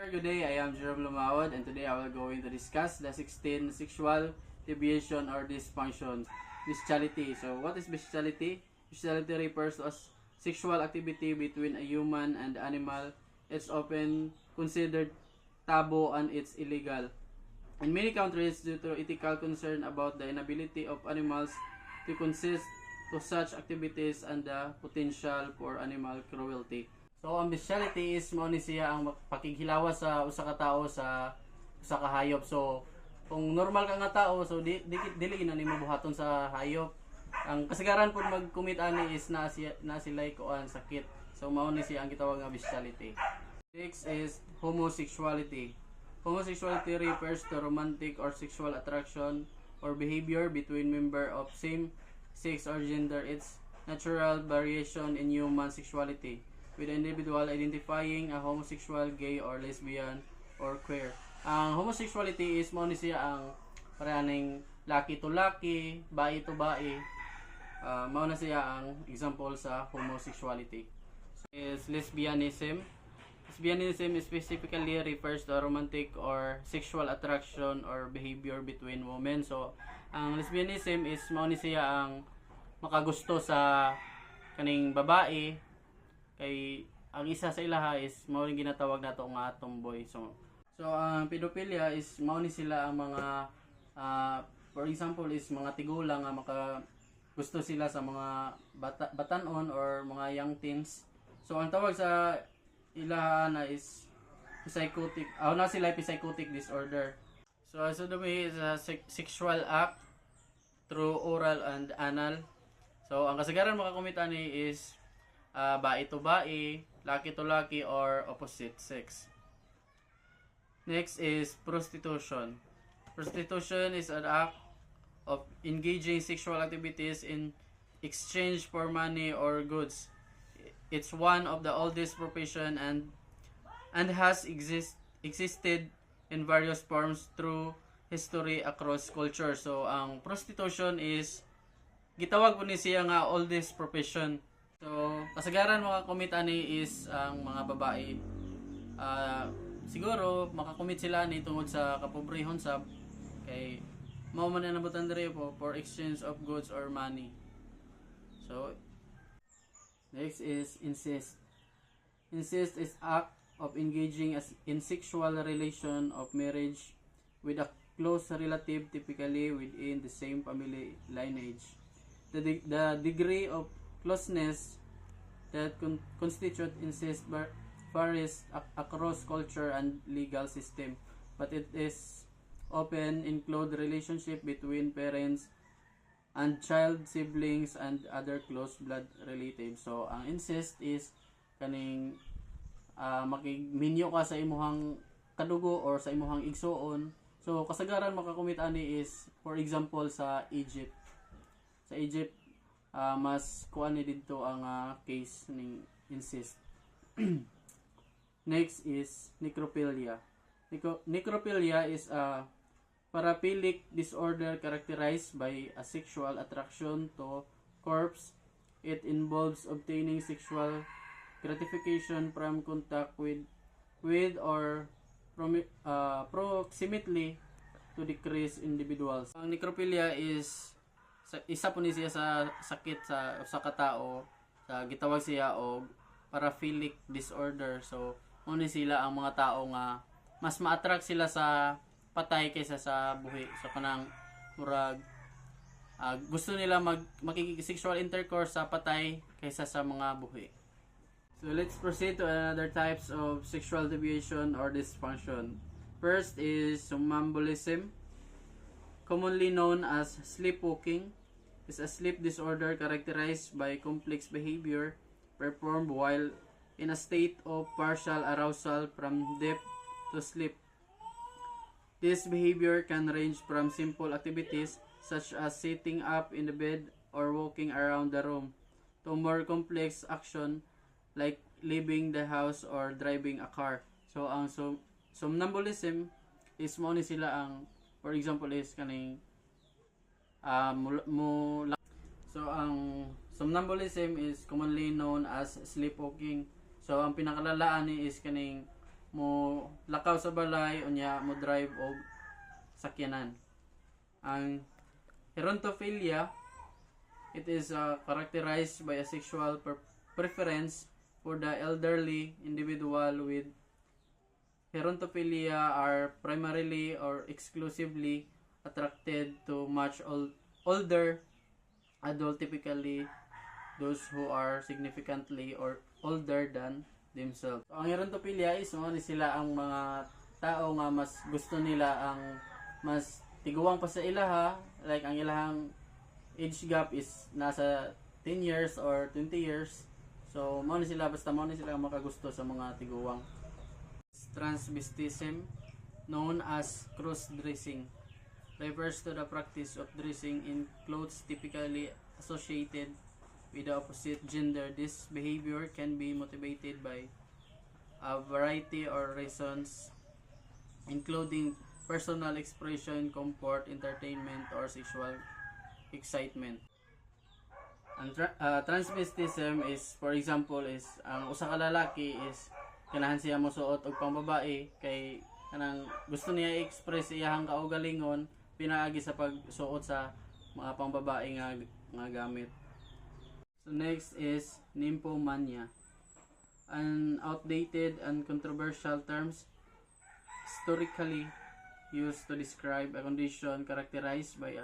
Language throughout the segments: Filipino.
Good day, I am Jerome Lumawad and today I will going to discuss the 16 sexual deviation or dysfunction, bestiality. So what is bestiality? Bestiality refers to a sexual activity between a human and animal. It's often considered taboo and it's illegal. In many countries, due to ethical concern about the inability of animals to consist to such activities and the potential for animal cruelty. So ang bestiality is mao ni siya ang pakighilawas sa usa ka tawo sa usa ka hayop. So kung normal ka nga tao, so dili na nimo buhaton sa hayop. Ang kasagaran pud mag-commit ani is na sila kuan sakit. So mao ni siya ang gitawag nga bestiality. Next is homosexuality. Homosexuality refers to romantic or sexual attraction or behavior between member of same sex or gender. It's natural variation in human sexuality, with an individual identifying a homosexual, gay, or lesbian, or queer. Ang homosexuality is mo ni siya ang paraning laki to laki, bae to bae. Mao na siya ang example sa homosexuality. So, is lesbianism. Lesbianism specifically refers to a romantic or sexual attraction or behavior between women. So, ang lesbianism is mao ni siya ang makagusto sa kaning babae, kay ang isa sa ilaha is mao ring ginatawag nato nga tomboy. So ang pedophilia is mao ni sila ang mga for example is mga tigulang nga maka gusto sila sa mga batanon or mga young teens. So ang tawag sa ilaha na is psychotic, na sila psychotic disorder. So sodomy is a sexual act through oral and anal. So ang kasagaran makakomit ani is bae to bae, laki to laki, or opposite sex. Next is prostitution. Prostitution is an act of engaging sexual activities in exchange for money or goods. It's one of the oldest profession and has existed in various forms through history across culture. So ang prostitution is gitawag po ni siya nga oldest profession. So, kasagaran makakomit ani is ang mga babae. Siguro makakomit sila ni tungod sa kapobrehon sa kay mao man na nabutan diri po for exchange of goods or money. So, next is incest. Incest is act of engaging in sexual relation of marriage with a close relative, typically within the same family lineage. The degree of closeness that constitute incest varies across culture and legal system, but it is often include relationship between parents and child, siblings, and other close blood relatives. So ang incest is kaning makigminyo ka sa imuhang kadugo or sa imuhang igsuon. So kasagaran makakumit ani is for example sa Egypt. Sa Egypt, mas kuan ni dito ang case ng incest. Next is necrophilia. Necrophilia is a paraphilic disorder characterized by a sexual attraction to corpse. It involves obtaining sexual gratification from contact with or proximately to decrease individuals. Ang necrophilia is isa po ni siya sa sakit sa katao, sa gitawag siya og paraphilic disorder. So mo ni sila ang mga tao nga mas ma-attract sila sa patay kaysa sa buhi. So kanang murag gusto nila makikisexual intercourse sa patay kaysa sa mga buhi. So let's proceed to another types of sexual deviation or dysfunction. First is somnambulism, commonly known as sleepwalking. Is a sleep disorder characterized by complex behavior performed while in a state of partial arousal from deep to sleep. This behavior can range from simple activities such as sitting up in the bed or walking around the room to more complex action like leaving the house or driving a car. So ang somnambulism is mo ni sila ang for example is kaning so ang somnambulism is commonly known as sleepwalking. So ang pinakalalaan ni is kaning mo lakaw sa balay unya mo drive og sakyanan. Ang gerontophilia, it is characterized by a sexual preference for the elderly individual with gerontophilia are primarily or exclusively attracted to much older adult, typically those who are significantly or older than themselves. So, ang gerontophilia is ni sila ang mga tao nga mas gusto nila ang mas tiguwang pa sa ilaha, like ang ilahang age gap is nasa 10 years or 20 years. So mao ni sila, basta mao ni sila ang makagusto sa mga tiguwang. Transvestism, known as cross-dressing, refers to the practice of dressing in clothes typically associated with the opposite gender. This behavior can be motivated by a variety of reasons, including personal expression, comfort, entertainment, or sexual excitement. Ang transvestism is, for example, is ang usa ka lalaki is kanahan siya mosuot og pambabae kay kanang gusto niya i-express iyahang kaugalingon pinaagi sa pagsuot sa mga pambabae nga gamit. So next is nymphomania, an outdated and controversial terms historically used to describe a condition characterized by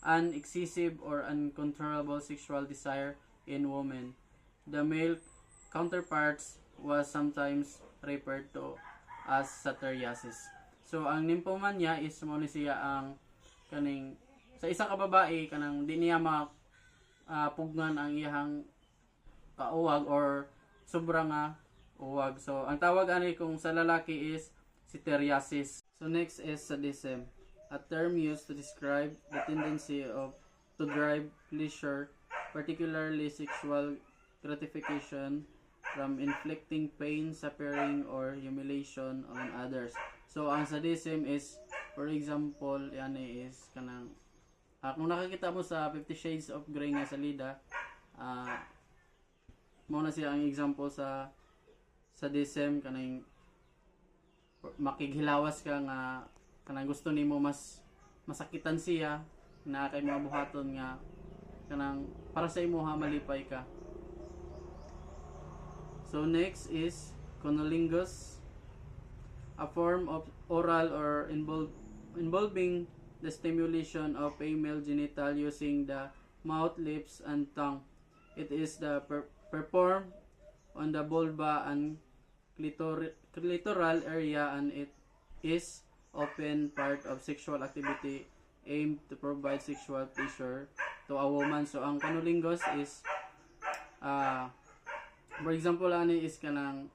an excessive or uncontrollable sexual desire in women. The male counterparts was sometimes referred to as satyriasis. So ang nymphomania is mo ni siya ang kaning sa isa ka babae kanang di niya pugnan ang iyahang kauwag or sobra nga uwag. So ang tawag ani kung sa lalaki is satyriasis. So next is sadism, a term used to describe the tendency to drive pleasure, particularly sexual gratification, from inflicting pain, suffering, or humiliation on others. So ang sadism is, for example, yan is kanang kung nakakita mo sa 50 Shades of Grey nga salida, mo na siya ang example sa sadism, kanang makighilawas ka nga kanang gusto nimo mas masakitan siya na kay mga buhaton nga kanang para sa imo ha malipay ka. So next is cunnilingus, a form of oral or involving the stimulation of female genital using the mouth, lips, and tongue. It is performed on the vulva and clitoral area, and it is often part of sexual activity aimed to provide sexual pleasure to a woman. So ang cunnilingus is for example ani is kanang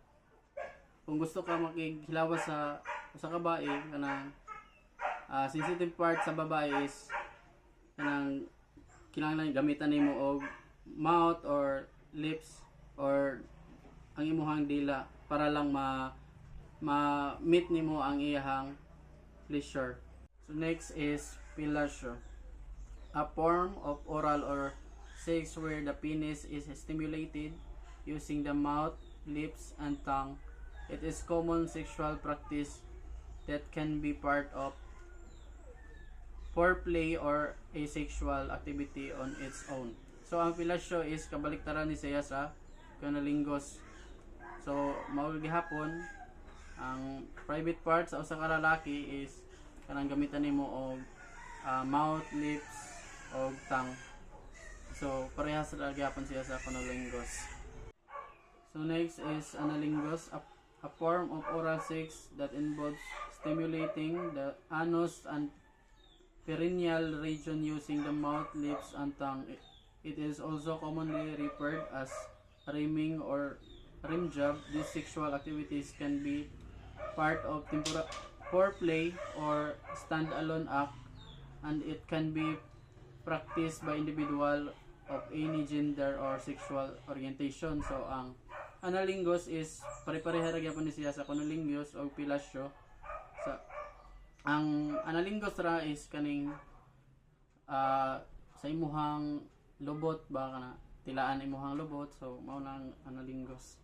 kung gusto ka makighilawas sa babae, kanang sensitive part sa babae is kanang kinahanglan gamitan nimo og mouth or lips or ang imuhang dila para lang ma-meet nimo ang iyahang pleasure. So next is fellatio, a form of oral or sex where the penis is stimulated using the mouth, lips, and tongue. It is common sexual practice that can be part of foreplay or asexual activity on its own. So ang fellatio is kabaliktaran ni siya sa cunnilingus. So mao gihapon ang private part sa usa ka lalaki is kanang gamitan nimo og mouth, lips, og tongue. So parehas ra gyapon siya sa cunnilingus. So next is analingus, a form of oral sex that involves stimulating the anus and perineal region using the mouth, lips, and tongue. It is also commonly referred as rimming or rim job. These sexual activities can be part of foreplay or stand-alone act, and it can be practiced by individual of any gender or sexual orientation. So ang analingus is pare-pareha ra gyapon ni siya sa cunnilingus o fellatio. Sa ang analingus ra is kaning sa imuhang lubot ba kana tilaan imuhang lubot, so mao nang analingus.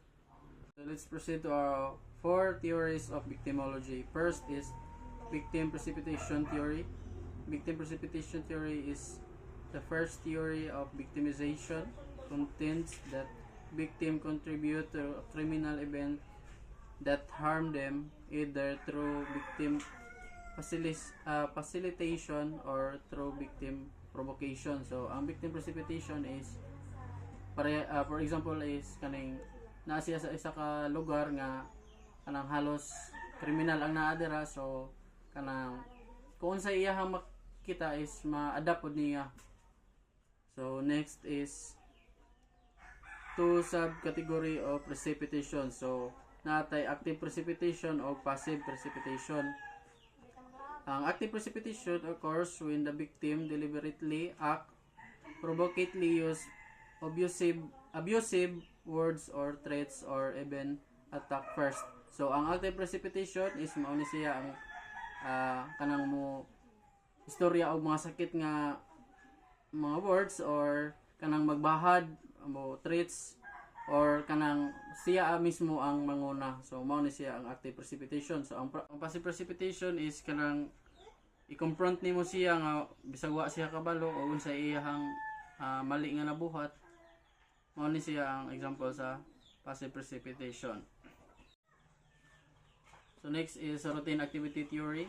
So let's proceed to our 4 theories of victimology. First is victim precipitation theory. Victim precipitation theory is the first theory of victimization. Contends that victim contribute to a criminal event that harm them either through victim facilitation or through victim provocation. So ang victim precipitation is for example is kaning naa siya sa isa ka lugar nga kanang halos kriminal ang naa dira, so kanang kung sa iyahang makita is ma-adapt pod niya. So next is two subcategory of precipitation. So natay active precipitation o passive precipitation. Ang active precipitation occurs when the victim deliberately act, provocatively use abusive words or threats or even attack first. So ang active precipitation is mao ni siya ang kanang mo istorya og mga sakit nga mga words or kanang magbahad mo threats or kanang siya mismo ang manguna. So mao ni siya ang active precipitation. So ang passive precipitation is kanang i-confront nimo siya nga bisag wa siya kabalo o unsa iyang mali nga nabuhat. Mao ni siya ang example sa passive precipitation. So next is routine activity theory.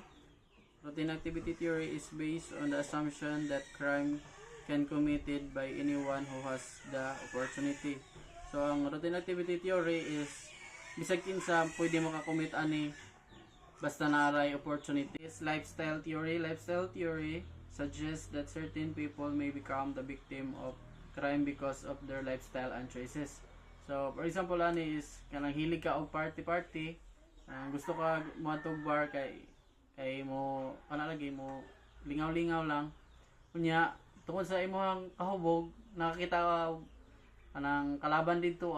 Routine activity theory is based on the assumption that crime can committed by anyone who has the opportunity. So ang routine activity theory is bisag kinsa pwede makakommit ani basta naaray opportunity. Is lifestyle theory. Lifestyle theory suggests that certain people may become the victim of crime because of their lifestyle and choices. So for example ani is kanang hilig ka og party, gusto ka matog bar kay mo kana lagi mo lingaw-lingaw lang. Unya tungod sa imong kahubog nakakita ka anang kalaban dito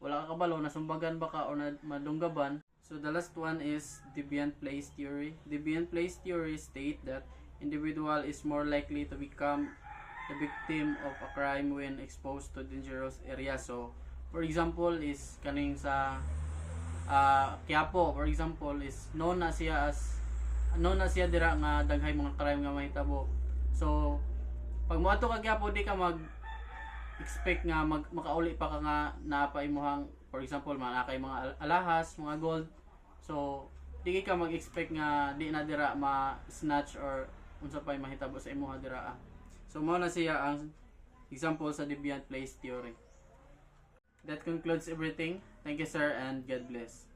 wala ka kabalo, nasumbagan ba ka o madunggaban. So the last one is deviant place theory. Deviant place theory state that individual is more likely to become the victim of a crime when exposed to dangerous areas. So for example is kaning sa Quiapo, for example is known na siya dira nga daghay mga crime nga mahitabo. So pag moadto ka Quiapo di ka expect nga makauli pa ka nga naapa imuhang, for example manakay mga alahas, mga gold. So di ka mag-expect nga di na dira ma-snatch or unsa pay mahitabo sa imuha dira. So mao na siya ang example sa deviant place theory. That concludes everything. Thank you sir and God bless.